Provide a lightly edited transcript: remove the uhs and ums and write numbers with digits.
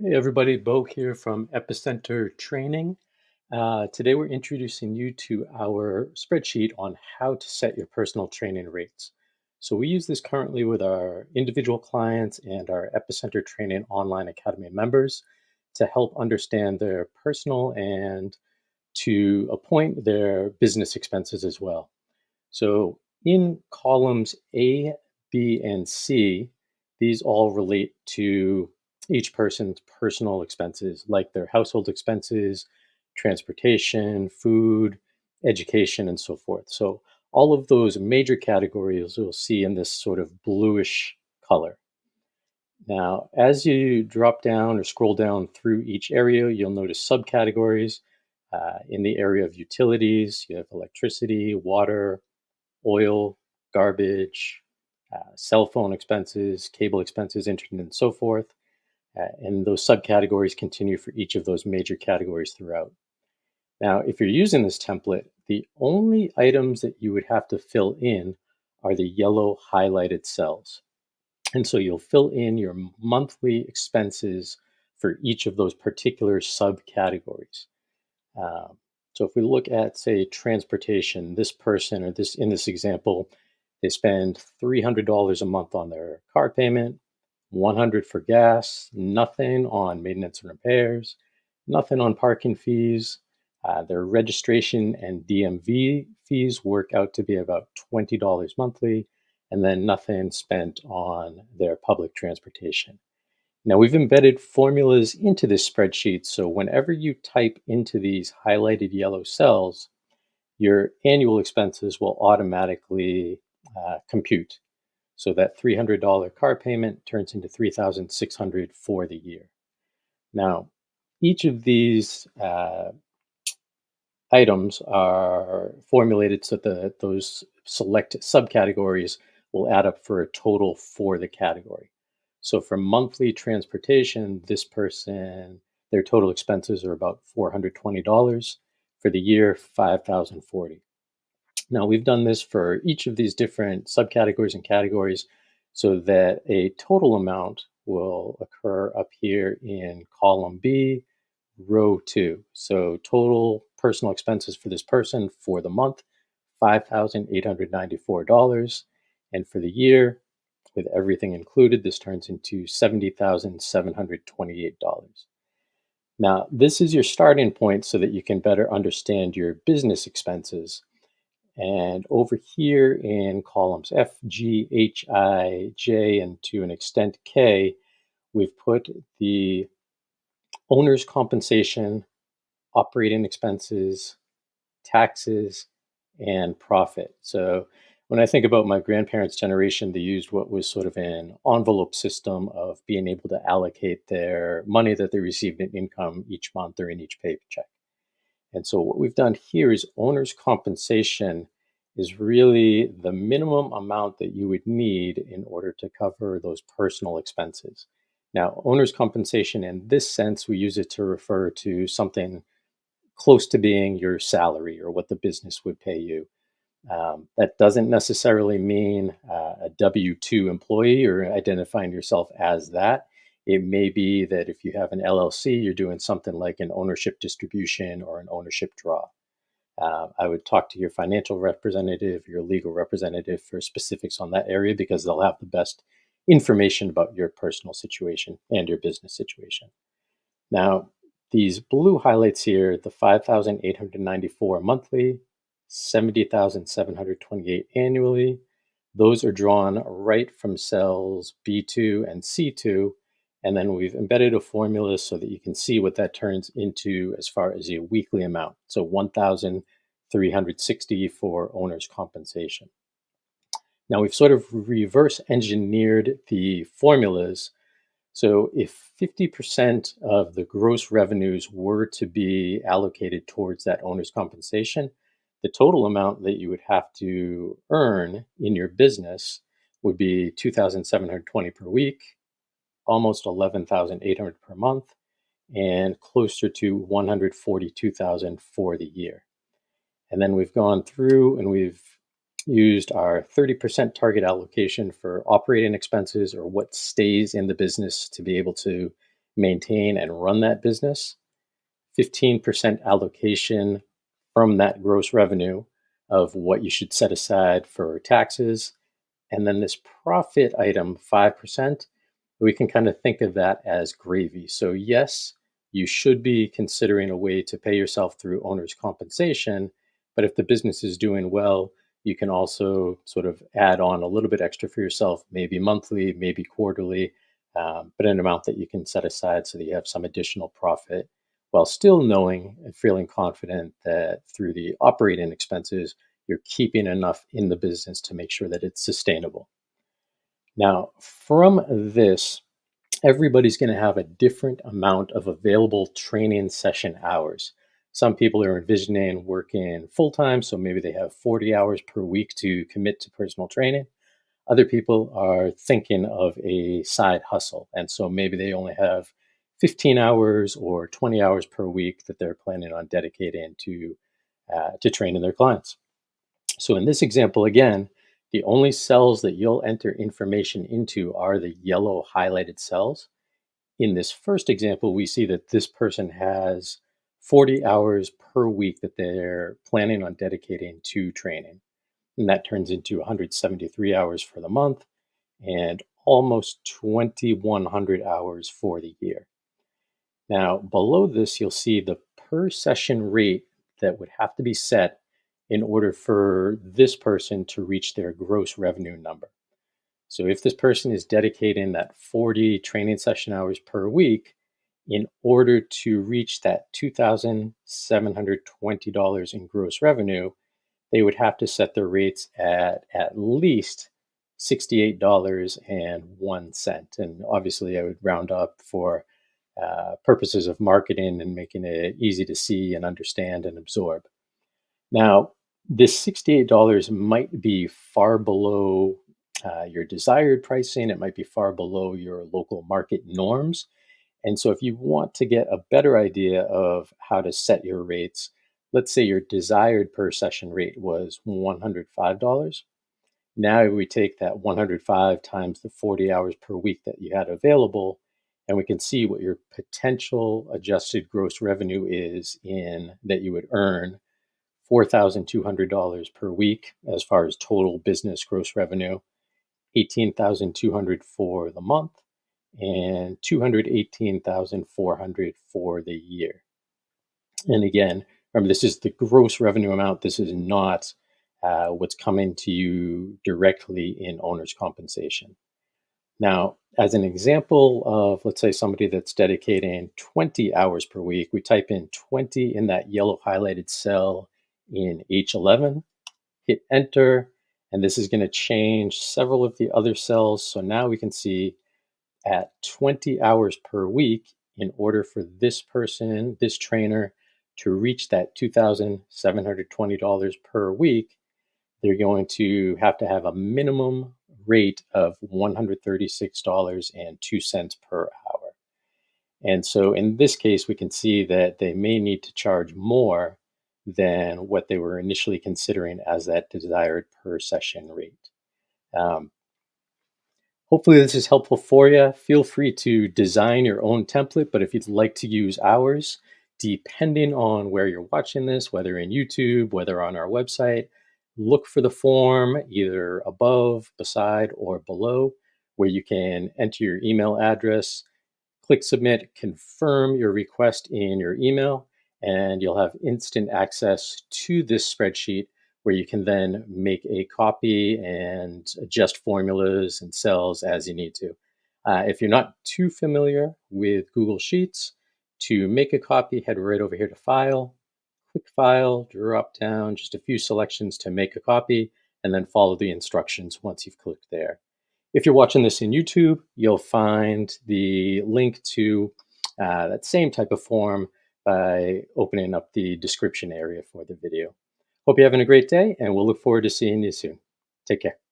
Hey everybody, Bo here from Epicenter Training. Today we're introducing you to our spreadsheet on how to set your personal training rates. So we use this currently with our individual clients and our Epicenter Training Online Academy members to help understand their personal and to a point their business expenses as well. So in columns A, B, and C, these all relate to each person's personal expenses, like their household expenses, transportation, food, education, and so forth. So all of those major categories you'll see in this sort of bluish color. Now, as you drop down or scroll down through each area, you'll notice subcategories. In the area of utilities, you have electricity, water, oil, garbage, cell phone expenses, cable expenses, internet, and so forth. And those subcategories continue for each of those major categories throughout. Now, if you're using this template, the only items that you would have to fill in are the yellow highlighted cells. And so you'll fill in your monthly expenses for each of those particular subcategories. Um, so if we look at, say, transportation, this person or this in this example, they spend $300 a month on their car payment, 100 for gas, nothing on maintenance and repairs, nothing on parking fees. Their registration and DMV fees work out to be about $20 monthly, and then nothing spent on their public transportation. Now we've embedded formulas into this spreadsheet, so whenever you type into these highlighted yellow cells, your annual expenses will automatically compute. So that $300 car payment turns into $3,600 for the year. Now, each of these items are formulated so that those select subcategories will add up for a total for the category. So for monthly transportation, this person, their total expenses are about $420. For the year, $5,040. Now we've done this for each of these different subcategories and categories so that a total amount will occur up here in column B, row 2. So total personal expenses for this person for the month, $5,894. And for the year, with everything included, this turns into $70,728. Now, this is your starting point so that you can better understand your business expenses. And over here in columns F, G, H, I, J, and to an extent K, we've put the owner's compensation, operating expenses, taxes, and profit. So when I think about my grandparents' generation, they used what was sort of an envelope system of being able to allocate their money that they received in income each month or in each paycheck. And so what we've done here is owner's compensation is really the minimum amount that you would need in order to cover those personal expenses. Now, owner's compensation in this sense, we use it to refer to something close to being your salary or what the business would pay you. That doesn't necessarily mean a W 2 employee or identifying yourself as that. It may be that if you have an LLC, you're doing something like an ownership distribution or an ownership draw. I would talk to your financial representative, your legal representative for specifics on that area because they'll have the best information about your personal situation and your business situation. Now, these blue highlights here, the 5,894 monthly, 70,728 annually, those are drawn right from cells B2 and C2. And then we've embedded a formula so that you can see what that turns into as far as a weekly amount. So 1,360 for owner's compensation. Now we've sort of reverse engineered the formulas. So if 50% of the gross revenues were to be allocated towards that owner's compensation, the total amount that you would have to earn in your business would be 2,720 per week, almost 11,800 per month, and closer to 142,000 for the year. And then we've gone through and we've used our 30% target allocation for operating expenses or what stays in the business to be able to maintain and run that business, 15% allocation from that gross revenue of what you should set aside for taxes, and then this profit item, 5%, we can kind of think of that as gravy. So, yes, you should be considering a way to pay yourself through owner's compensation. But if the business is doing well, you can also sort of add on a little bit extra for yourself, maybe monthly, maybe quarterly, but an amount that you can set aside so that you have some additional profit while still knowing and feeling confident that through the operating expenses, you're keeping enough in the business to make sure that it's sustainable. Now, from this, everybody's going to have a different amount of available training session hours. Some people are envisioning working full time, so maybe they have 40 hours per week to commit to personal training. Other people are thinking of a side hustle, and so maybe they only have 15 hours or 20 hours per week that they're planning on dedicating to training their clients. So in this example, again, the only cells that you'll enter information into are the yellow highlighted cells. In this first example, we see that this person has 40 hours per week that they're planning on dedicating to training. And that turns into 173 hours for the month and almost 2,100 hours for the year. Now, below this, you'll see the per session rate that would have to be set in order for this person to reach their gross revenue number. So, if this person is dedicating that 40 training session hours per week, in order to reach that $2,720 in gross revenue, they would have to set their rates at least $68.01. And obviously, I would round up for purposes of marketing and making it easy to see and understand and absorb. Now, this $68 might be far below your desired pricing. It might be far below your local market norms. And so, if you want to get a better idea of how to set your rates, let's say your desired per session rate was $105. Now we take that 105 times the 40 hours per week that you had available, and we can see what your potential adjusted gross revenue is in that you would earn $4,200 per week as far as total business gross revenue, 18,200 for the month, and 218,400 for the year. And again, remember, this is the gross revenue amount. This is not what's coming to you directly in owner's compensation. Now, as an example of, let's say, somebody that's dedicating 20 hours per week, we type in 20 in that yellow highlighted cell in H11, hit enter, and this is going to change several of the other cells. So now we can see at 20 hours per week, in order for this person, this trainer, to reach that $2,720 per week, they're going to have a minimum rate of $136.02 per hour. And so in this case, we can see that they may need to charge more than what they were initially considering as that desired per session rate. Um, Hopefully, this is helpful for you. Feel free to design your own template, but if you'd like to use ours, depending on where you're watching this, whether in YouTube, whether on our website, look for the form either above, beside, or below where you can enter your email address. Click submit, confirm your request in your email, and you'll have instant access to this spreadsheet where you can then make a copy and adjust formulas and cells as you need to. If you're not too familiar with Google Sheets, to make a copy, head right over here to File, click File, drop down just a few selections to make a copy, and then follow the instructions once you've clicked there. If you're watching this in YouTube, you'll find the link to that same type of form by opening up the description area for the video. Hope you're having a great day, and we'll look forward to seeing you soon. Take care.